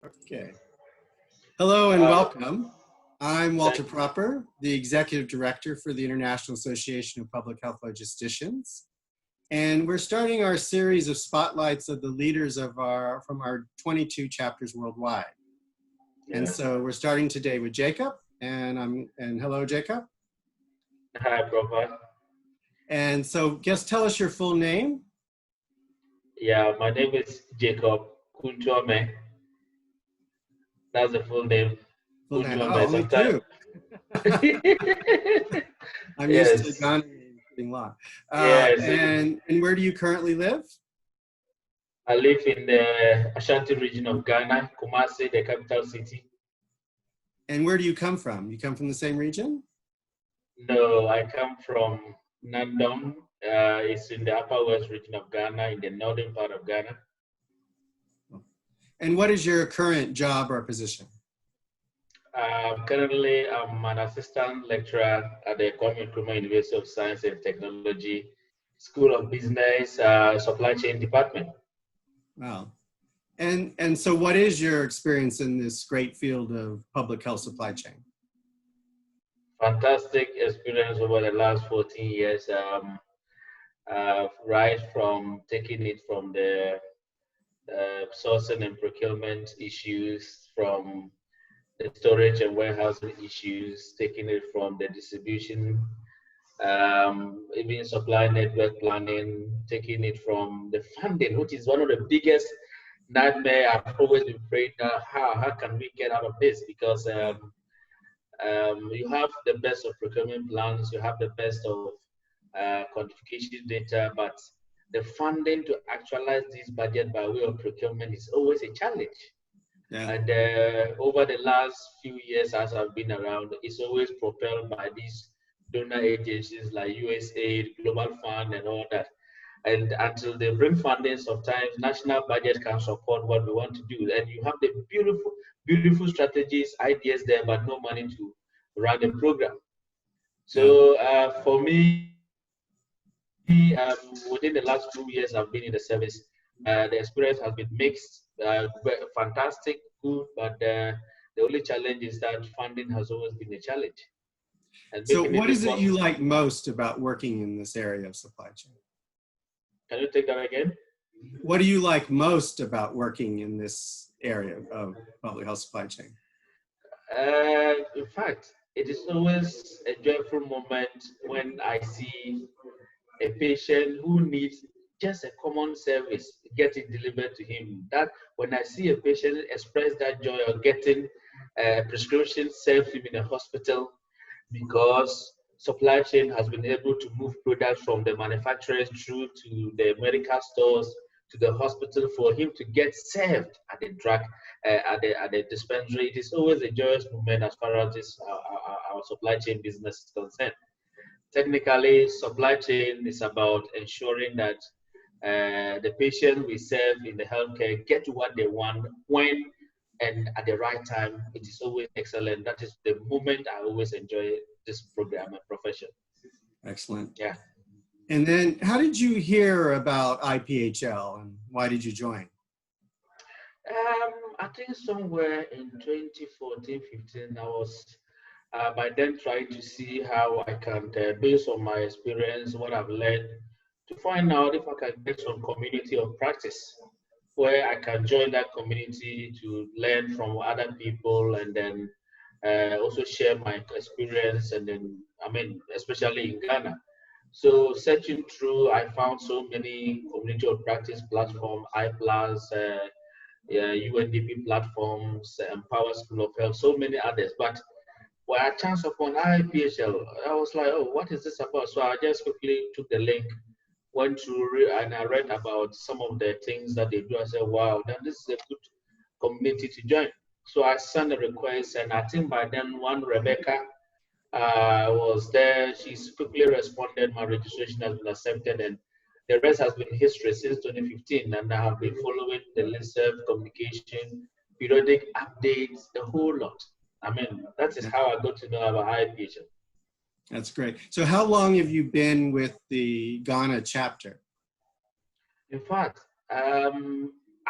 Okay. Hello and welcome. I'm Walter Thank Proper, the Executive Director for the International Association of Public Health Logisticians. And we're starting our series of spotlights of the leaders from our 22 chapters worldwide. And Yes. so we're starting today with Jacob, and hello, Jacob. Hi, Prabha. And so just tell us your full name. Yeah, my name is Jacob Kuutuome. That's the full name. Full name. Oh, Kuutuome. only Sometimes. two. I'm used to Yes. Ghana being long. Yes. And where do you currently live? I live in the Ashanti region of Ghana, Kumasi, the capital city. And where do you come from? You come from the same region? No, I come from Nandong. It's in the upper west region of Ghana, in the northern part of Ghana. And what is your current job or position? Currently, I'm an assistant lecturer at the Kwame Nkrumah University of Science and Technology, School of Business, Supply Chain Department. Wow. And so what is your experience in this great field of public health supply chain? Fantastic experience over the last 14 years, right from taking it from the sourcing and procurement issues, from the storage and warehousing issues, taking it from the distribution, even supply network planning, taking it from the funding, which is one of the biggest nightmare I've always been praying. How can we get out of this? Because you have the best of procurement plans, you have the best of quantification data, but the funding to actualize this budget by way of procurement is always a challenge. Yeah. And over the last few years, as I've been around, it's always propelled by these donor agencies like USAID, Global Fund, and all that. And until they bring funding, sometimes national budget can support what we want to do. And you have the beautiful, beautiful strategies, ideas there, but no money to run the program. So for me, within the last 2 years I've been in the service, the experience has been mixed, fantastic, good, but the only challenge is that funding has always been a challenge. And so what is it you like most about working in this area of supply chain? Can you take that again? What do you like most about working in this area of public health supply chain? In fact, it is always a joyful moment when I see a patient who needs just a common service, get it delivered to him. That when I see a patient express that joy of getting a prescription served him in a hospital, because supply chain has been able to move products from the manufacturers through to the medical stores to the hospital for him to get served at the drug at the dispensary. It is always a joyous moment as far as this our supply chain business is concerned. Technically, supply chain is about ensuring that the patient we serve in the healthcare get what they want when and at the right time. It is always excellent. That is the moment I always enjoy this program and profession. Excellent. Yeah. And then how did you hear about IPHL and why did you join? I think somewhere in 2014-15, I was by then trying to see how I can, based on my experience, what I've learned, to find out if I can get some community of practice where I can join that community to learn from other people and then also share my experience. And then, I mean, especially in Ghana. So searching through, I found so many community of practice platform, IPHL, UNDP platforms, Empower School of Health, so many others. But when I chanced upon IPHL, I was like, oh, what is this about? So I just quickly took the link, went through, and I read about some of the things that they do. I said, wow, then this is a good community to join. So I sent a request, and I think by then one Rebecca was there. She's quickly responded. My registration has been accepted, and the rest has been history since 2015. And I have been following the listserv communication, periodic updates, the whole lot. I mean, that is how I got to know about IPHL. That's great. So how long have you been with the Ghana chapter? In fact,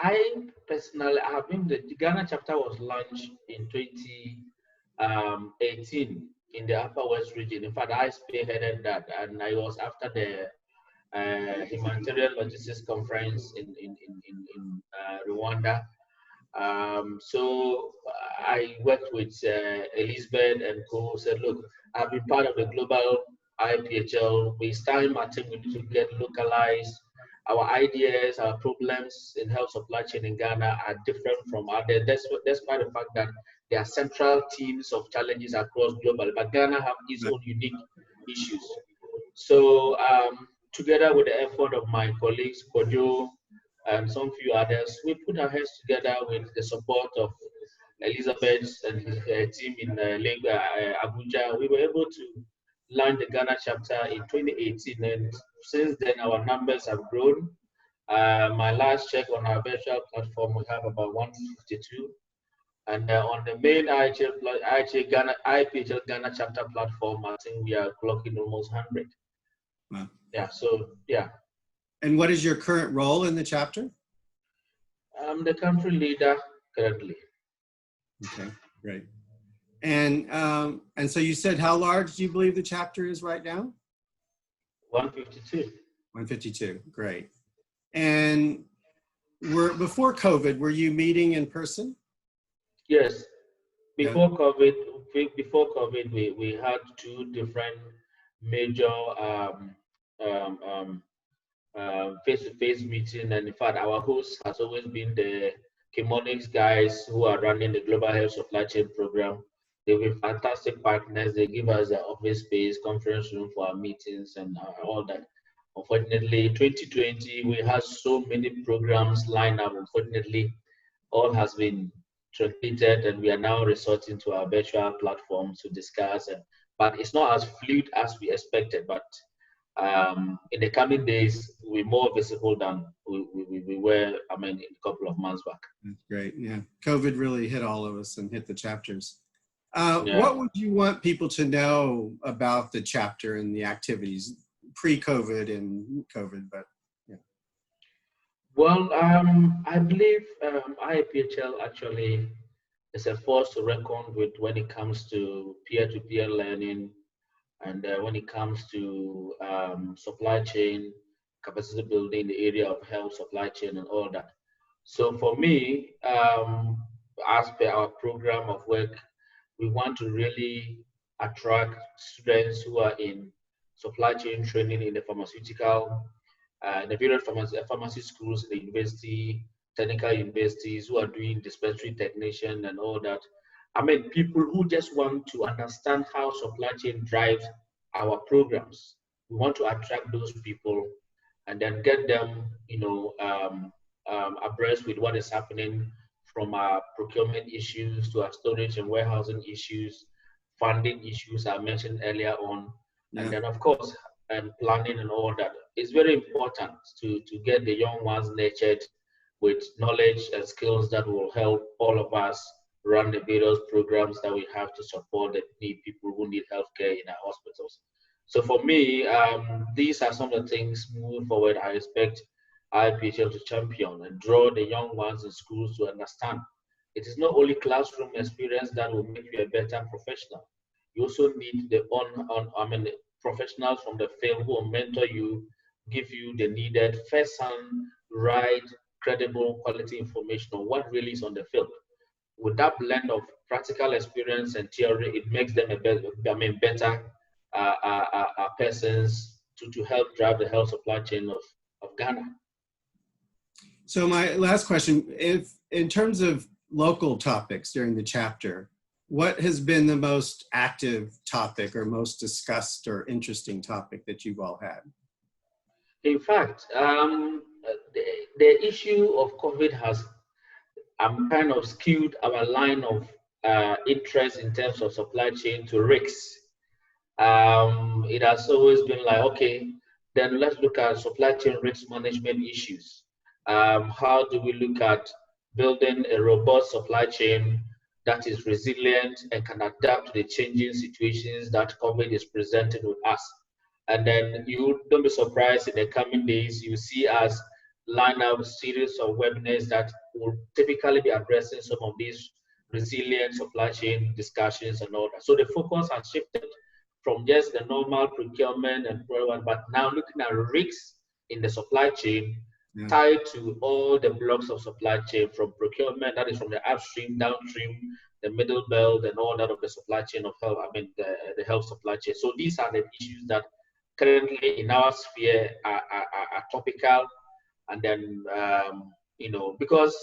I personally have been, the Ghana chapter was launched in 2018 in the Upper West region. In fact, I spearheaded that, and I was after the humanitarian logistics conference in Rwanda. So I worked with Elizabeth and co. Said, look, I've been part of the global IPHL. It's time I think we need to get localized. Our ideas, our problems in health supply chain in Ghana are different from others. Despite the fact that there are central teams of challenges across global, but Ghana have its own unique issues. So together with the effort of my colleagues, Kojo, and some few others, we put our heads together with the support of Elizabeth and her team in Abuja. We were able to launch the Ghana chapter in 2018, and since then our numbers have grown. My last check on our virtual platform, we have about 152. And on the main IPHL Ghana chapter platform, I think we are clocking almost 100. Wow. Yeah, so yeah. And what is your current role in the chapter? I'm the country leader currently. Okay, great. And so you said, how large do you believe the chapter is right now? 152. 152, great. And before COVID, were you meeting in person? Yes. Before COVID, we had two different major face-to-face meeting, and in fact, our host has always been the Chemonics guys who are running the Global Health Supply Chain Program. They've been fantastic partners. They give us the office space, conference room for our meetings, and all that. Unfortunately, 2020, we had so many programs lined up. Unfortunately, all has been truncated, and we are now resorting to our virtual platforms to discuss. But it's not as fluid as we expected. But in the coming days, we're more visible than we were, I mean, a couple of months back. That's great. Yeah. COVID really hit all of us and hit the chapters. Yeah. What would you want people to know about the chapter and the activities pre-COVID and COVID? But yeah. Well, I believe IAPHL actually is a force to reckon with when it comes to peer-to-peer learning, and when it comes to supply chain capacity building, the area of health supply chain and all that. So for me, as per our program of work, we want to really attract students who are in supply chain training in the pharmaceutical, the various pharmacy schools, the university, technical universities who are doing dispensary technician and all that. I mean, people who just want to understand how supply chain drives our programs. We want to attract those people and then get them, abreast with what is happening, from our procurement issues to our storage and warehousing issues, funding issues I mentioned earlier on, and then of course, and planning and all that. It's very important to get the young ones nurtured with knowledge and skills that will help all of us run the various programs that we have to support the people who need healthcare in our hospitals. So for me, these are some of the things moving forward I expect IPHL to champion and draw the young ones in schools to understand. It is not only classroom experience that will make you a better professional. You also need the professionals from the field who will mentor you, give you the needed first-hand, right, credible, quality information on what really is on the field. With that blend of practical experience and theory, it makes them better persons to help drive the health supply chain of Ghana. So my last question, if in terms of local topics during the chapter, what has been the most active topic or most discussed or interesting topic that you've all had? In fact, the issue of COVID has kind of skewed our line of interest in terms of supply chain to risks. It has always been like, okay, then let's look at supply chain risk management issues. How do we look at building a robust supply chain that is resilient and can adapt to the changing situations that COVID is presenting with us? And then you don't be surprised in the coming days, you see us line up a series of webinars that will typically be addressing some of these resilient supply chain discussions and all that. So the focus has shifted from just the normal procurement and program, but now looking at risks in the supply chain tied to all the blocks of supply chain, from procurement, that is from the upstream, downstream, the middle belt, and all that of the supply chain of health, the health supply chain. So these are the issues that currently in our sphere are topical. And then, because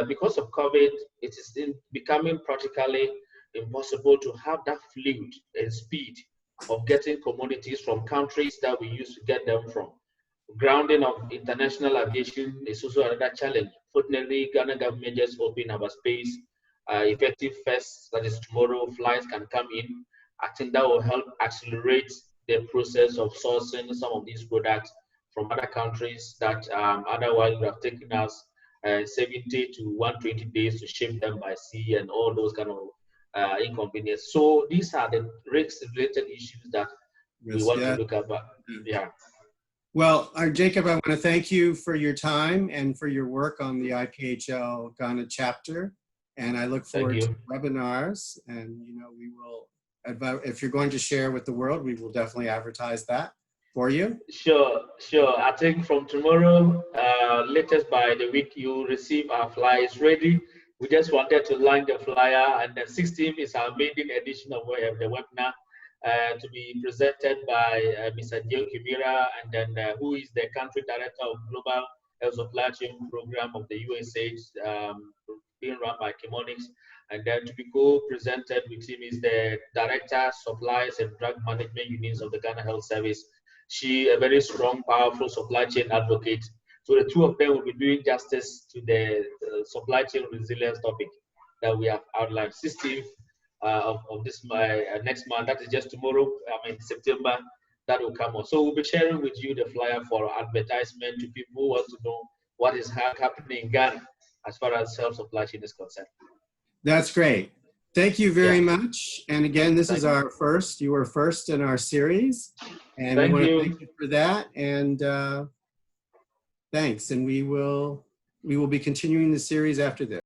because of COVID, it is becoming practically impossible to have that fluid and speed of getting commodities from countries that we used to get them from. Grounding of international aviation is also another challenge. Fortunately, Ghana government just opened our space. Effective first, that is tomorrow, flights can come in. I think that will help accelerate the process of sourcing some of these products from other countries that otherwise would have taken us 70 to 120 days to ship them by sea and all those kind of inconvenience. So these are the risk-related issues that we want to look at. But yeah. Well, Jacob, I want to thank you for your time and for your work on the IPHL Ghana chapter. And I look forward to webinars. And we will, if you're going to share with the world, we will definitely advertise that for you. Sure. I think from tomorrow, latest by the week, you'll receive our flyers ready. We just wanted to line the flyer, and the 16th is our maiden edition of the webinar. To be presented by Mr. Jacob Kuutuome, and then who is the country director of Global Health Supply Chain Program of the USAID, being run by Chemonics. And then to be co-presented with him is the Director, Supplies and Drug Management Units of the Ghana Health Service. She, a very strong, powerful supply chain advocate. So the two of them will be doing justice to the supply chain resilience topic that we have outlined. 16th of this next month, that is just tomorrow, September, that will come on. So we'll be sharing with you the flyer for advertisement to people who want to know what is happening in Ghana as far as self-supply chain is concerned. That's great. Thank you very much. And again, this is our first, you were first in our series. And we want to thank you for that. And thanks. And we will be continuing the series after this.